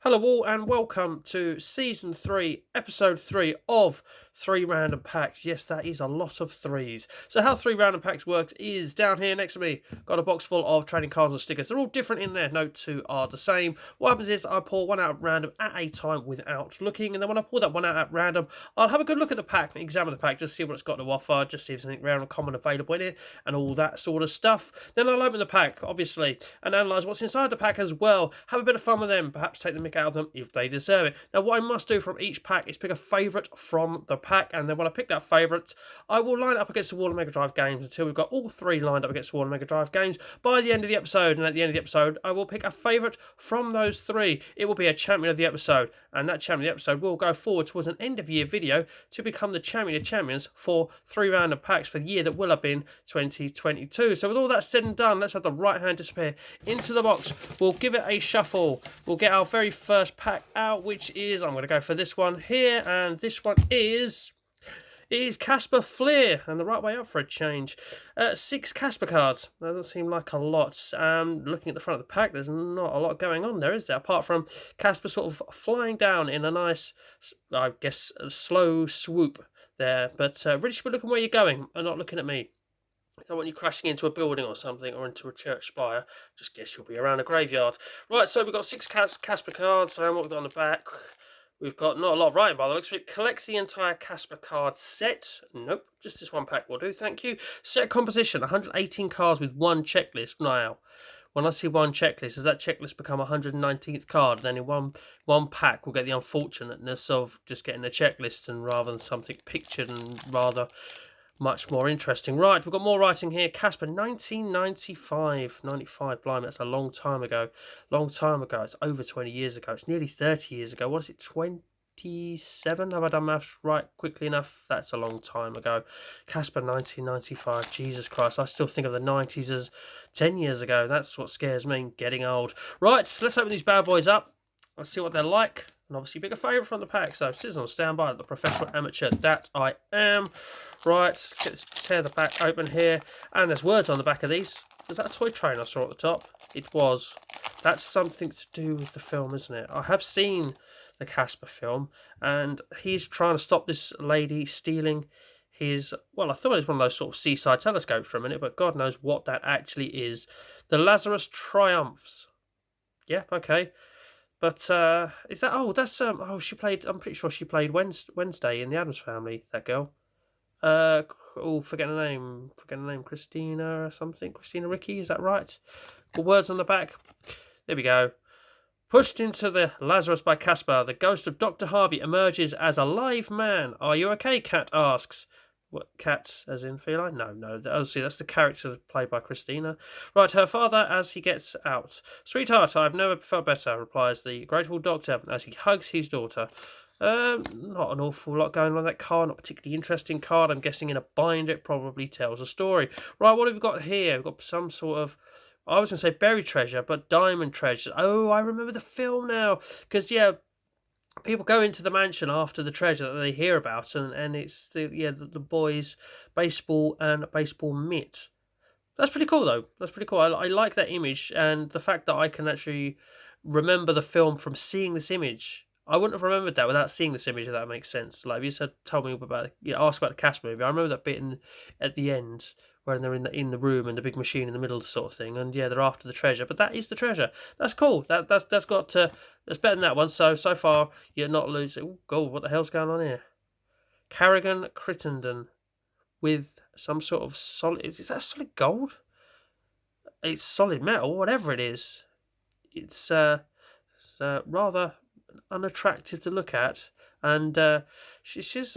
Hello all and welcome to Season 3, Episode 3 of 3 Random Packs. Yes, that is a lot of threes. So how 3 Random Packs works is down here next to me. Got a box full of trading cards and stickers. They're all different in there. No two are the same. What happens is I pull one out at random at a time without looking. And then when I pull that one out at random, I'll have a good look at the pack and examine the pack. Just see what it's got to offer. Just see if there's anything rare and common available in it. And all that sort of stuff. Then I'll open the pack, obviously, and analyse what's inside the pack as well. Have a bit of fun with them. Perhaps take the mick out of them if they deserve it. Now, what I must do from each pack is pick a favourite from the pack, and then when I pick that favourite, I will line it up against the wall of Mega Drive games until we've got all 3 lined up against the wall of Mega Drive games by the end of the episode. And at the end of the episode, I will pick a favourite from those 3. It will be a champion of the episode, and that champion of the episode will go forward towards an end of year video to become the champion of champions for 3 random packs for the year that will have been 2022. So with all that said and done, let's have the right hand disappear into the box. We'll give it a shuffle. We'll get our very first pack out, which is, I'm going to go for this one here, and this one is Casper Fleer, and the right way up for a change. 6 Casper cards. That doesn't seem like a lot. Looking at the front of the pack, there's not a lot going on there, is there? Apart from Casper sort of flying down in a nice, I guess, slow swoop there. But really should be looking where you're going and not looking at me. I don't want you crashing into a building or something, or into a church spire. Just guess you'll be around a graveyard. Right, so we've got 6 Casper cards, and what we've got on the back, we've got not a lot of writing by the looks of it. Collect the entire Casper card set. Nope, just this one pack will do, thank you. Set composition, 118 cards with 1 checklist. Now, when I see 1 checklist, does that checklist become 119th card? And then in one pack, we'll get the unfortunateness of just getting a checklist, and rather than something pictured and rather much more interesting. Right, we've got more writing here. Casper, 1995. 95, blimey, that's a long time ago. Long time ago. It's over 20 years ago. It's nearly 30 years ago. What is it, 27? Have I done maths right quickly enough? That's a long time ago. Casper, 1995. Jesus Christ, I still think of the 90s as 10 years ago. That's what scares me, getting old. Right, let's open these bad boys up. Let's see what they're like. And obviously pick a favourite from the pack. So sit on standby, the professional amateur that I am. Right, let's tear the pack open here. And there's words on the back of these. Was that a toy train I saw at the top? It was. That's something to do with the film, isn't it? I have seen the Casper film, and he's trying to stop this lady stealing his, well, I thought it was one of those sort of seaside telescopes for a minute, but God knows what that actually is. The Lazarus Triumphs. Yeah, okay. But is that? Oh, that's she played. I'm pretty sure she played Wednesday in the Addams Family. That girl. Forget her name. Christina or something. Christina Ricci. Is that right? Well, words on the back. There we go. Pushed into the Lazarus by Casper, the ghost of Dr. Harvey emerges as a live man. Are you okay? Cat asks. What, cat as in feline? No. Oh, see, that's the character played by Christina. Right, her father as he gets out. Sweetheart, I've never felt better, replies the grateful doctor as he hugs his daughter. Not an awful lot going on that card, not particularly interesting card. I'm guessing in a binder it probably tells a story. Right, what have we got here? We've got some sort of, I was going to say buried treasure, but diamond treasure. Oh, I remember the film now. Because, yeah, people go into the mansion after the treasure that they hear about, and it's the boys' baseball and baseball mitt. That's pretty cool, though. That's pretty cool. I like that image, and the fact that I can actually remember the film from seeing this image. I wouldn't have remembered that without seeing this image, if that makes sense. Like, if you said, told me about, ask about the Casper movie, I remember that bit at the end, when they're in the room and the big machine in the middle sort of thing, and yeah, they're after the treasure. But that is the treasure. That's cool. That's better than that one. So far you're not losing. Oh God, what the hell's going on here? Carrigan Crittenden with some sort of solid. Is that solid gold? It's solid metal, whatever it is. It's rather unattractive to look at, and she's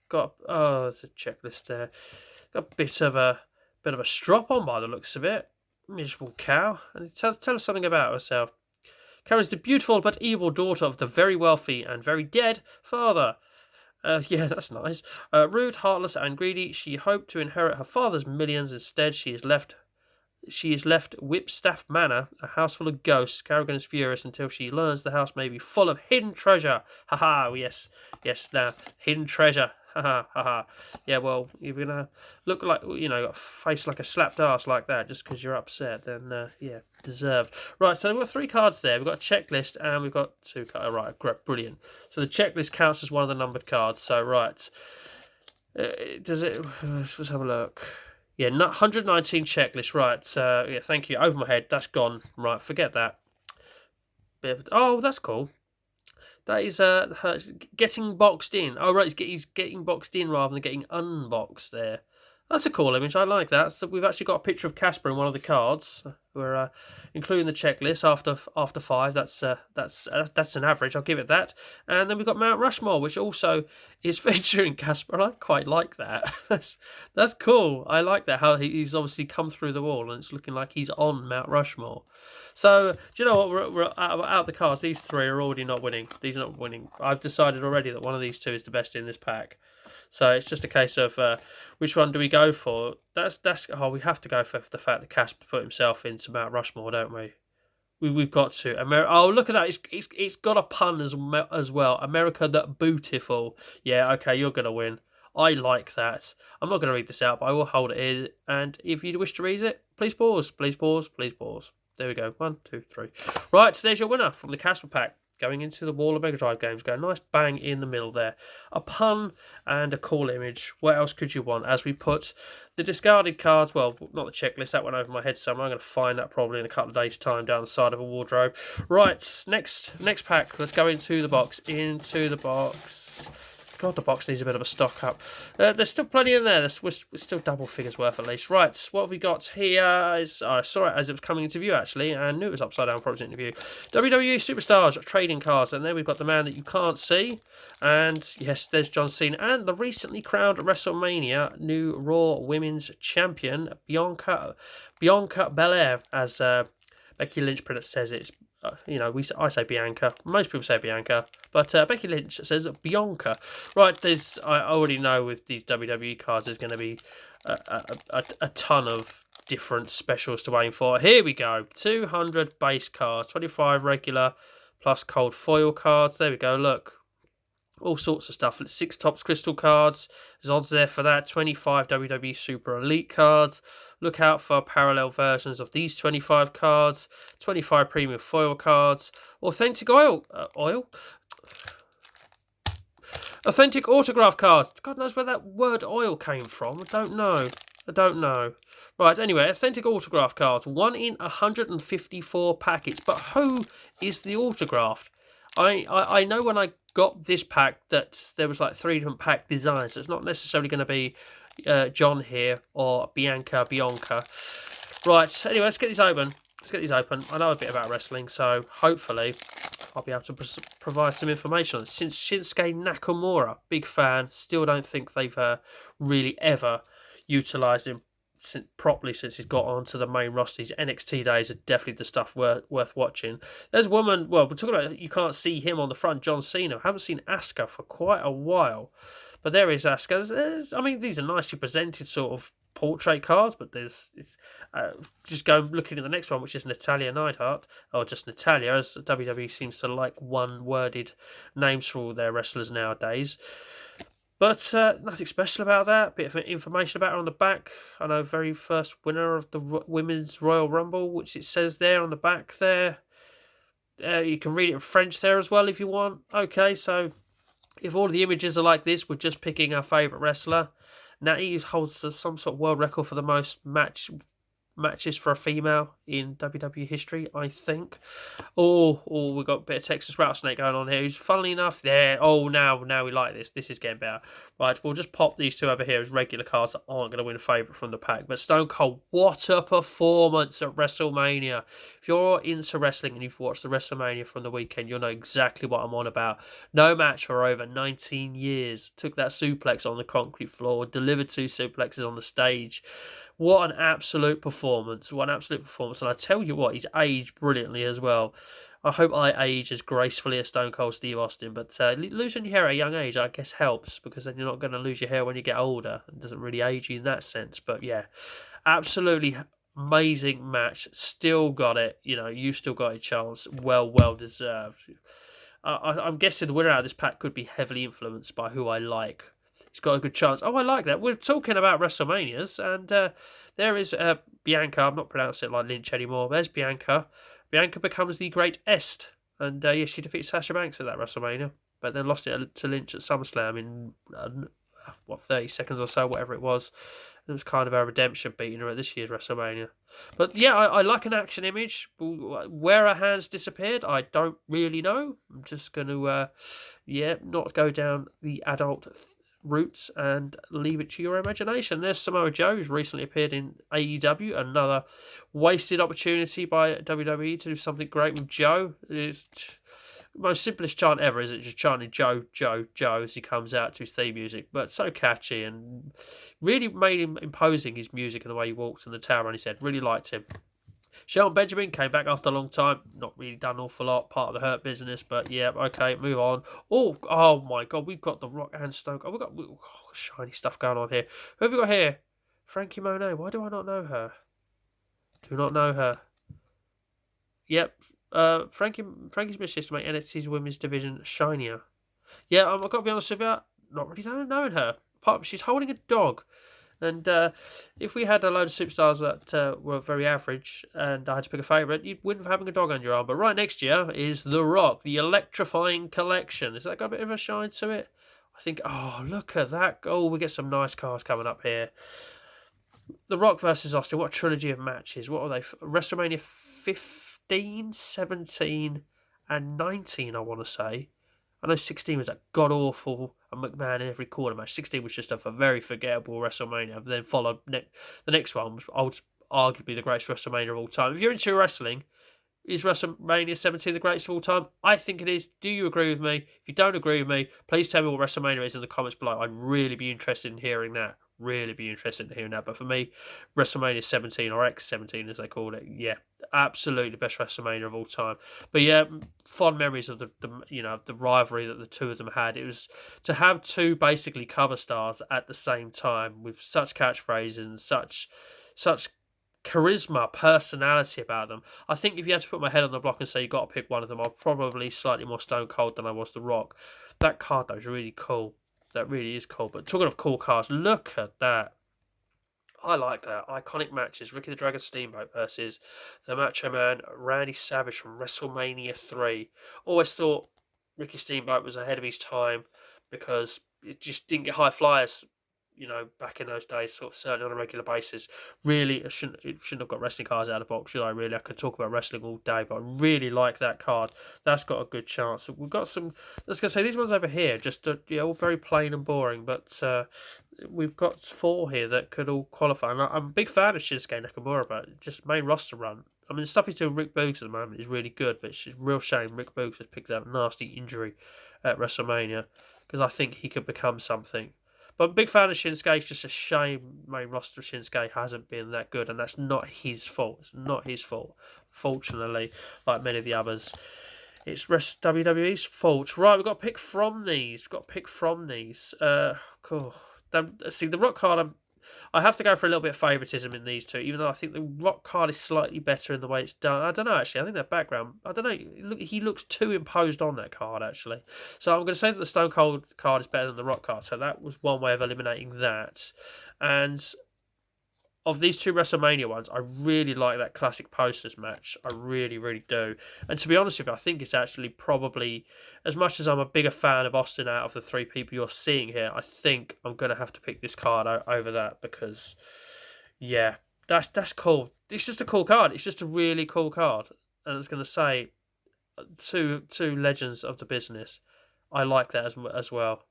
got there's a checklist there. Got a bit of a strop on by the looks of it. Miserable cow. And tell us something about herself. Carrie's the beautiful but evil daughter of the very wealthy and very dead father. Yeah, that's nice. Rude, heartless, and greedy, she hoped to inherit her father's millions. Instead, she is left Whipstaff Manor, a house full of ghosts. Carrigan is furious until she learns the house may be full of hidden treasure. Haha, yes, now, hidden treasure. Ha ha. Yeah, well, you're gonna look like, got a face like a slapped ass like that just because you're upset. Then, yeah, deserved. Right, so we've got 3 cards there. We've got a checklist and we've got 2 cards. Right, great, brilliant. So the checklist counts as one of the numbered cards. So, right. Does it? Let's have a look. Yeah, 119 checklist. Right. Yeah, thank you. Over my head. That's gone. Right, forget that. Oh, that's cool. That is getting boxed in. Oh, right, he's getting boxed in rather than getting unboxed there. That's a cool image. I like that. So we've actually got a picture of Casper in one of the cards. We're including the checklist after 5. That's an average. I'll give it that. And then we've got Mount Rushmore, which also is featuring Casper. I quite like that. That's cool. I like that. How he's obviously come through the wall and it's looking like he's on Mount Rushmore. So, do you know what? We're out of the cards. These 3 are already not winning. These are not winning. I've decided already that one of these 2 is the best in this pack. So it's just a case of which one do we go for? We have to go for the fact that Casper put himself into Mount Rushmore, don't we? We've got to. Oh, look at that! It's got a pun as well. America that beautiful. Yeah, okay, you're gonna win. I like that. I'm not going to read this out, but I will hold it here. And if you wish to read it, please pause. Please pause. Please pause. There we go. 1, 2, 3. Right, so there's your winner from the Casper pack. Going into the wall of Mega Drive games. Go nice bang in the middle there. A pun and a cool image. What else could you want? As we put the discarded cards, well, not the checklist, that went over my head somewhere. I'm going to find that probably in a couple of days' time down the side of a wardrobe. Right, next pack. Let's go into the box. Into the box. God, the box needs a bit of a stock up. There's still plenty in there. We're still double figures worth at least. Right, what have we got here? I saw it as it was coming into view, actually, and knew it was upside down for its interview. WWE Superstars trading cards, and there we've got the man that you can't see. And yes, there's John Cena, and the recently crowned WrestleMania new Raw Women's Champion, Bianca Belair, as Becky Lynch says it. I say Bianca. Most people say Bianca, but Becky Lynch says Bianca. Right, I already know with these WWE cards there's going to be a ton of different specials to aim for. Here we go. 200 base cards, 25 regular, plus cold foil cards. There we go. Look. All sorts of stuff. 6 Tops Crystal cards. There's odds there for that. 25 WWE Super Elite cards. Look out for parallel versions of these 25 cards. 25 Premium Foil cards. Authentic Authentic autograph cards. God knows where that word oil came from. I don't know. Right, anyway, authentic autograph cards. 1 in 154 packets. But who is the autographed? I know when I got this pack that there was like 3 different pack designs. So it's not necessarily going to be John here or Bianca. Right, anyway, let's get these open. I know a bit about wrestling, so hopefully I'll be able to provide some information on it. Since Shinsuke Nakamura, big fan, still don't think they've really ever utilised him properly since he's got onto the main roster. His NXT days are definitely the stuff worth watching. There's a woman, well, we're talking about, you can't see him on the front, John Cena. I haven't seen Asuka for quite a while, but there is Asuka. I mean, these are nicely presented sort of portrait cards, but just go looking at the next one, which is Natalya Neidhart, or just Natalya, as WWE seems to like one-worded names for all their wrestlers nowadays. But nothing special about that. Bit of information about her on the back. I know, very first winner of the Women's Royal Rumble, which it says there on the back there. You can read it in French there as well if you want. Okay, so if all the images are like this, we're just picking our favourite wrestler. Natty holds some sort of world record for the most matches for a female in WWE history, I think. Oh, we've got a bit of Texas Rattlesnake going on here, who's funnily enough there. Oh, now we like this. This is getting better. Right, we'll just pop these 2 over here as regular cards that aren't going to win a favourite from the pack. But Stone Cold, what a performance at WrestleMania. If you're into wrestling and you've watched the WrestleMania from the weekend, you'll know exactly what I'm on about. No match for over 19 years. Took that suplex on the concrete floor, delivered 2 suplexes on the stage. What an absolute performance. And I tell you what, he's aged brilliantly as well. I hope I age as gracefully as Stone Cold Steve Austin. But losing your hair at a young age, I guess, helps, because then you're not going to lose your hair when you get older. It doesn't really age you in that sense. But yeah, absolutely amazing match. Still got it. You still got a chance. Well deserved. I'm guessing the winner out of this pack could be heavily influenced by who I like he's got a good chance. Oh, I like that. We're talking about WrestleManias, and there is Bianca. I'm not pronouncing it like Lynch anymore. There's Bianca. Bianca becomes the Great Est, and yeah, she defeats Sasha Banks at that WrestleMania, but then lost it to Lynch at SummerSlam in 30 seconds or so, whatever it was. It was kind of a redemption beating her at this year's WrestleMania. But yeah, I like an action image. Where her hands disappeared, I don't really know. I'm just going to, not go down the adult routes and leave it to your imagination. There's Samoa Joe, who's recently appeared in AEW. Another wasted opportunity by WWE to do something great with Joe. It's most simplest chant ever, is it? Just chanting Joe, Joe, Joe as he comes out to his theme music, but so catchy and really made him imposing, his music and the way he walks in the tower on his head. Really liked him. Shelton Benjamin came back after a long time. Not really done an awful lot, part of the Hurt Business, but yeah, okay, move on. Oh my God, we've got The Rock and Stone Cold. We've got shiny stuff going on here. Who have we got here? Frankie Monet. Why do I not know her? Do not know her. Yep. Frankie's missed to make NXT's women's division shinier. Yeah, I've got to be honest with you, not really knowing her. She's holding a dog. And if we had a load of superstars that were very average and I had to pick a favourite, you wouldn't have having a dog on your arm. But right next year is The Rock, the Electrifying Collection. Has that got a bit of a shine to it? I think, look at that. Oh, we get some nice cars coming up here. The Rock versus Austin, what a trilogy of matches. What are they? WrestleMania 15, 17 and 19, I want to say. I know 16 was that god-awful and McMahon in every corner match. 16 was just a very forgettable WrestleMania. Then followed the next one was arguably the greatest WrestleMania of all time. If you're into wrestling, is WrestleMania 17 the greatest of all time? I think it is. Do you agree with me? If you don't agree with me, please tell me what WrestleMania is in the comments below. I'd really be interested in hearing that. But for me, WrestleMania 17 or X17 as they call it, yeah, absolutely the best WrestleMania of all time. But yeah, fond memories of the rivalry that the two of them had. It was to have two basically cover stars at the same time with such catchphrases and such charisma, personality about them. I think if you had to put my head on the block and say you got to pick one of them, I'm probably slightly more Stone Cold than I was The Rock. That card though is really cool. That really is cool. But talking of cool cards, look at that. I like that. Iconic matches. Ricky the Dragon Steamboat versus the Macho Man Randy Savage from WrestleMania 3. Always thought Ricky Steamboat was ahead of his time because it just didn't get high flyers, back in those days, sort of certainly on a regular basis. Really, it shouldn't have got wrestling cards out of the box, should I? Really, I could talk about wrestling all day, but I really like that card. That's got a good chance. We've got some. Let's go say these ones over here, just all very plain and boring, but we've got 4 here that could all qualify. And I'm a big fan of Shinsuke Nakamura, but just main roster run. I mean, the stuff he's doing with Rick Boogs at the moment is really good, but it's a real shame Rick Boogs has picked up a nasty injury at WrestleMania because I think he could become something. But I'm a big fan of Shinsuke. It's just a shame main roster of Shinsuke hasn't been that good, and that's not his fault. It's not his fault. Fortunately, like many of the others, it's WWE's fault. Right, we've got to pick from these. Cool. See, the Rock card, I have to go for a little bit of favouritism in these two, even though I think the Rock card is slightly better in the way it's done. I don't know, actually. I think that background, I don't know. He looks too imposed on that card, actually. So I'm going to say that the Stone Cold card is better than the Rock card. So that was one way of eliminating that. And of these two WrestleMania ones, I really like that classic posters match. I really, really do. And to be honest with you, I think it's actually probably, as much as I'm a bigger fan of Austin out of the 3 people you're seeing here, I think I'm going to have to pick this card over that because, yeah, that's cool. It's just a cool card. It's just a really cool card. And it's going to say two legends of the business. I like that as well.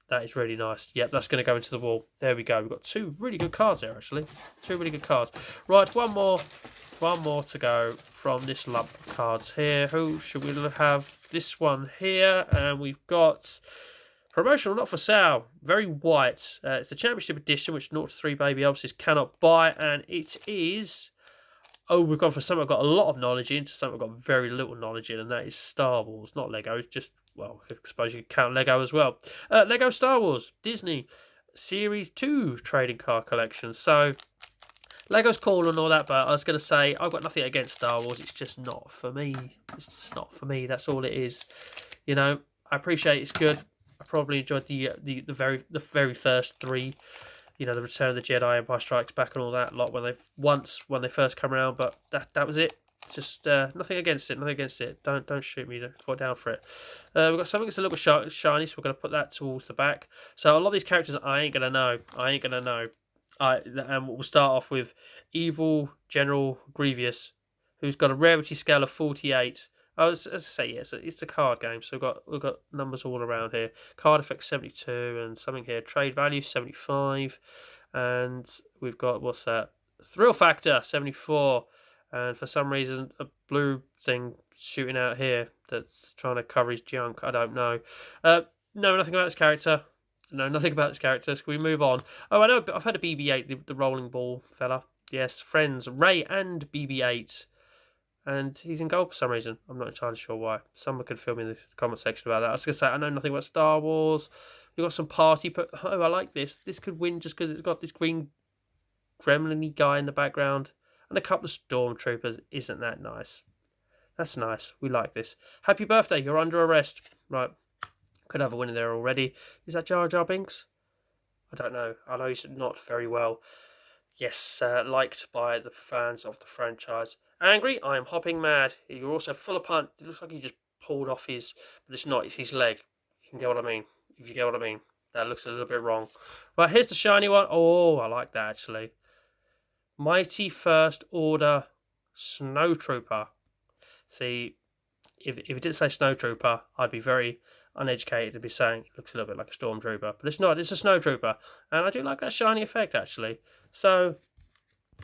That is really nice. Yep, that's going to go into the wall. There we go. We've got 2 really good cards there, actually. 2 really good cards. Right, one more to go from this lump of cards here. Who should we have? This one here. And we've got promotional, not for sale. Very white. It's the Championship Edition, which 0-3 Baby Elvises cannot buy. And it is... Oh, we've gone for something I've got a lot of knowledge in to something I've got very little knowledge in, and that is Star Wars, not Lego. It's just, well, I suppose you could count Lego as well. Lego Star Wars, Disney, Series 2 trading card collection. So, Lego's cool and all that, but I was going to say, I've got nothing against Star Wars. It's just not for me. It's just not for me. That's all it is. I appreciate it's good. I probably enjoyed the very first three. You know, the Return of the Jedi, Empire Strikes Back, and all that lot when they first come around. But that was it. Just nothing against it. Nothing against it. Don't shoot me. Fall down for it. We've got something that's a little bit shiny, so we're going to put that towards the back. So a lot of these characters I ain't gonna know. And we'll start off with Evil General Grievous, who's got a rarity scale of 48. As I say, yeah, it's a card game, so we've got numbers all around here. Card effect 72 and something here. Trade value 75, and we've got what's that? Thrill factor 74, and for some reason a blue thing shooting out here that's trying to cover his junk. I don't know. No, nothing about this character. No, nothing about this character. Can we move on? Oh, I know. I've had a BB-8, the rolling ball fella. Yes, friends Ray and BB-8. And he's in gold for some reason. I'm not entirely sure why. Someone could fill me in the comment section about that. I was going to say, I know nothing about Star Wars. We've got some party, but oh, I like this. This could win just because it's got this green gremlin-y guy in the background and a couple of stormtroopers. Isn't that nice? That's nice. We like this. Happy birthday. You're under arrest. Right. Could have a winner there already. Is that Jar Jar Binks? I don't know. I know he's not very well. Yes, liked by the fans of the franchise. Angry, I am hopping mad. You're also full of punch. It looks like he just pulled off his, but it's not. It's his leg. You can get what I mean. If you get what I mean. That looks a little bit wrong. Right, here's the shiny one. Oh, I like that actually. Mighty First Order Snowtrooper. See, if it didn't say Snowtrooper, I'd be very uneducated to be saying it looks a little bit like a Stormtrooper. But it's not. It's a Snowtrooper. And I do like that shiny effect actually. So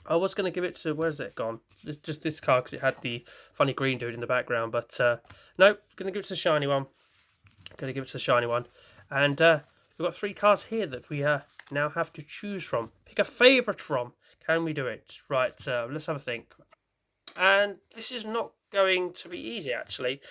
I was going to give it to, where's it gone? It's just this card because it had the funny green dude in the background. But no, going to give it to the shiny one. And we've got 3 cards here that we now have to choose from. Pick a favourite from. Can we do it? Right, let's have a think. And this is not going to be easy, actually.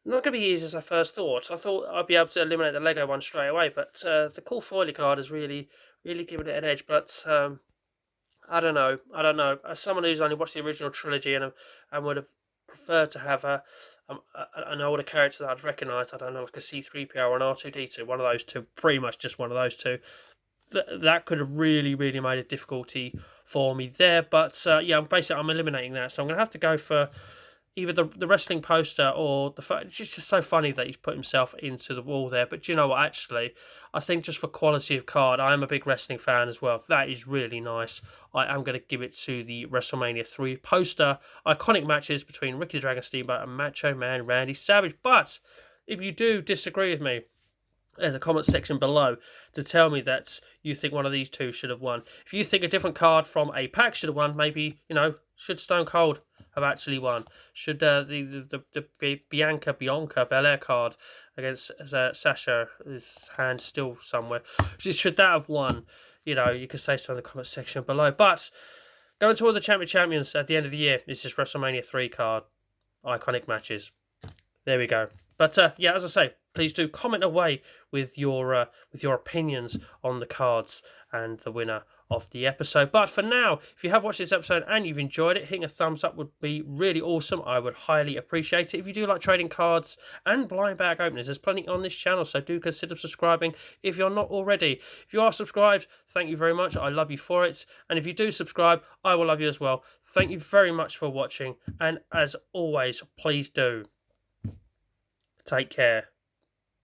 Not going to be easy as I first thought. I thought I'd be able to eliminate the Lego one straight away, but the cool foily card has really given it an edge. But I don't know. As someone who's only watched the original trilogy and would have preferred to have an older character that I'd recognised, I don't know, like a C-3PO or an R2-D2, one of those two, pretty much just one of those two. That could have really made a difficulty for me there. But yeah, basically I'm eliminating that. So I'm going to have to go for either the wrestling poster or the fact it's just so funny that he's put himself into the wall there. But you know what, actually, I think just for quality of card, I am a big wrestling fan as well. That is really nice. I am going to give it to the WrestleMania 3 poster. Iconic matches between Ricky the Dragon Steamboat and Macho Man Randy Savage. But if you do disagree with me, there's a comment section below to tell me that you think one of these two should have won. If you think a different card from a pack should have won, maybe, should Stone Cold have actually won? Should the Bianca Belair card against Sasha, his hand still somewhere, should that have won? You could say so in the comment section below. But going to all the champions at the end of the year, it's just WrestleMania 3 card. Iconic matches. There we go. But yeah, as I say, please do comment away with your opinions on the cards and the winner of the episode. But for now, if you have watched this episode and you've enjoyed it, hitting a thumbs up would be really awesome. I would highly appreciate it. If you do like trading cards and blind bag openers, there's plenty on this channel, so do consider subscribing if you're not already. If you are subscribed, thank you very much. I love you for it. And if you do subscribe, I will love you as well. Thank you very much for watching. And as always, please do take care.